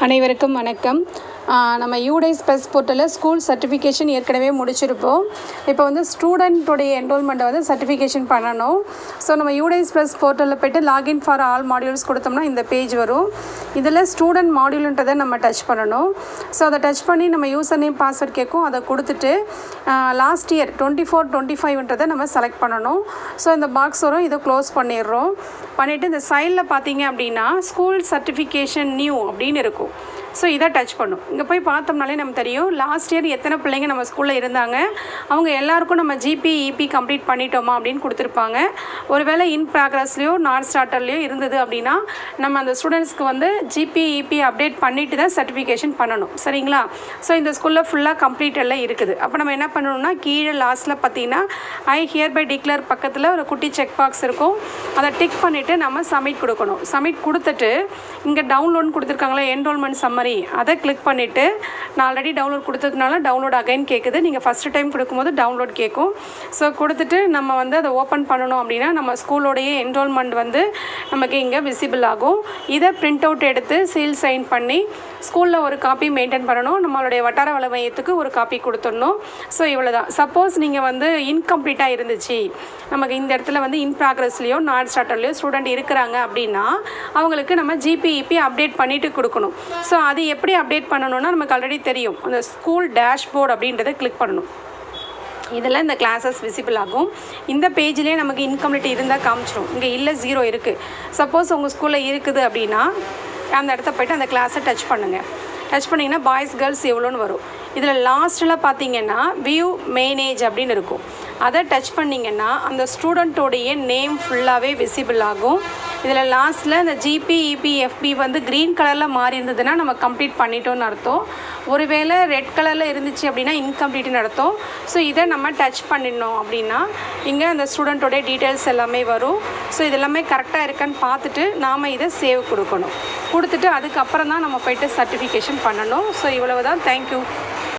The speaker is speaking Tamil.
அனைவருக்கும் வணக்கம். நம்ம யூடைஸ் ப்ளஸ் போர்ட்டலில் ஸ்கூல் சர்டிஃபிகேஷன் ஏற்கனவே முடிச்சிருப்போம். இப்போ வந்து ஸ்டூடெண்ட்டோடைய என்ரோல்மெண்ட்டை வந்து சர்டிஃபிகேஷன் பண்ணணும். ஸோ நம்ம யூடைஸ் ப்ளஸ் போர்ட்டலில் போய்ட்டு லாகின் ஃபார் ஆல் மாடியூல்ஸ் கொடுத்தோம்னா இந்த பேஜ் வரும். இதில் ஸ்டூடெண்ட் மாடியூல்ன்றதை நம்ம டச் பண்ணணும். ஸோ அதை டச் பண்ணி நம்ம யூசர் நேம் பாஸ்வேர்ட் கேட்கும். அதை கொடுத்துட்டு லாஸ்ட் இயர் 24-25ன்றதை நம்ம செலக்ட் பண்ணணும். ஸோ இந்த பாக்ஸ் வரும், இதை க்ளோஸ் பண்ணிடுறோம். பண்ணிவிட்டு இந்த சைடில் பார்த்தீங்க அப்படின்னா ஸ்கூல் சர்டிஃபிகேஷன் நியூ அப்படின்னு இருக்கும். ஸோ இதை டச் பண்ணும். இங்கே போய் பார்த்தோம்னாலே நமக்கு தெரியும் லாஸ்ட் இயர் எத்தனை பிள்ளைங்க நம்ம ஸ்கூலில் இருந்தாங்க, அவங்க எல்லாருக்கும் நம்ம ஜிபி கம்ப்ளீட் பண்ணிட்டோமா அப்படின்னு கொடுத்துருப்பாங்க. ஒருவேளை இன் ப்ராக்ரஸ்லையோ நாட் ஸ்டார்டர்லையோ இருந்தது அப்படின்னா நம்ம அந்த ஸ்டூடெண்ட்ஸ்க்கு வந்து ஜிபி அப்டேட் பண்ணிவிட்டு தான் சர்டிஃபிகேஷன் பண்ணணும். சரிங்களா? ஸோ இந்த ஸ்கூலில் ஃபுல்லாக கம்ப்ளீட் எல்லாம் இருக்குது. அப்போ நம்ம என்ன பண்ணணும்னா கீழே லாஸ்ட்டில் பார்த்தீங்கன்னா ஐ ஹியர் பை டிக்ளேர் பக்கத்தில் ஒரு குட்டி செக் பாக்ஸ் இருக்கும். அதை டிக் பண்ணிவிட்டு நம்ம சப்மிட் கொடுக்கணும். சப்மிட் கொடுத்துட்டு இங்கே டவுன்லோட் கொடுத்துருக்காங்களா என்ரோல்மெண்ட் சம்மரி, அதை கிளிக் பண்ணிவிட்டு நான் ஆல்ரெடி டவுன்லோட் கொடுத்ததுனால டவுன்லோட் அகைன் கேட்குது. நீங்கள் ஃபஸ்ட்டு டைம் கொடுக்கும்போது டவுன்லோட் கேட்கும். ஸோ கொடுத்துட்டு நம்ம வந்து அதை ஓப்பன் பண்ணணும் அப்படின்னா நம்ம ஸ்கூலோடைய என்ரோல்மெண்ட் வந்து நமக்கு இங்கே விசிபிள் ஆகும். இதை பிரிண்ட் அவுட் எடுத்து சீல் சைன் பண்ணி ஸ்கூலில் ஒரு காப்பி மெயின்டைன் பண்ணணும். நம்மளுடைய வட்டார வள மையத்துக்கு ஒரு காப்பி கொடுத்துடணும். ஸோ இவ்வளோ தான். சப்போஸ் நீங்கள் வந்து இன்கம்ப்ளீட்டாக இருந்துச்சு, நமக்கு இந்த இடத்துல வந்து இன் ப்ராக்ரஸ்லையோ நாட் ஸ்டார்டர்லையோ ஸ்டூடெண்ட் இருக்கிறாங்க அப்படின்னா அவங்களுக்கு நம்ம ஜிபி அப்டேட் பண்ணிவிட்டு கொடுக்கணும். ஸோ அது எப்படி அப்டேட் பண்ணணும்னா நமக்கு ஆல்ரெடி தெரியும். அந்த ஸ்கூல் டேஷ்போர்ட் அப்படின்றத கிளிக் பண்ணணும். இதில் இந்த கிளாஸஸ் விசிபிள் ஆகும். இந்த பேஜ்லேயே நமக்கு இன்கம்ப்ளீட் இருந்தால் காமிச்சிடும். இங்கே இல்லை 0 இருக்குது. சப்போஸ் உங்கள் ஸ்கூலில் இருக்குது அப்படின்னா அந்த இடத்த போய்ட்டு அந்த கிளாஸை டச் பண்ணுங்கள். டச் பண்ணிங்கன்னா பாய்ஸ் கேர்ள்ஸ் எவ்வளோன்னு வரும். இதில் லாஸ்ட்டில் பார்த்தீங்கன்னா வியூ மேனேஜ் அப்படின்னு இருக்கும். அதை டச் பண்ணிங்கன்னா அந்த ஸ்டூடெண்ட்டோடைய நேம் ஃபுல்லாகவே விசிபிள் ஆகும். இதில் லாஸ்ட்டில் இந்த ஜிபி வந்து க்ரீன் கலரில் மாறி இருந்ததுன்னா நம்ம கம்ப்ளீட் பண்ணிட்டோன்னு அர்த்தம். ஒருவேளை ரெட் கலரில் இருந்துச்சு அப்படின்னா இன்கம்ப்ளீட்னு அர்த்தம். ஸோ இதை நம்ம டச் பண்ணிடணும் அப்படின்னா இங்கே அந்த ஸ்டூடெண்ட்டோடைய டீட்டெயில்ஸ் எல்லாமே வரும். ஸோ இது எல்லாமே கரெக்டாக இருக்கான்னு பார்த்துட்டு நாம் இதை சேவ் கொடுக்கணும். கொடுத்துட்டு அதுக்கப்புறம் தான் நம்ம போய்ட்டு சர்டிஃபிகேஷன் பண்ணணும். ஸோ இவ்வளவு தான். தேங்க்யூ.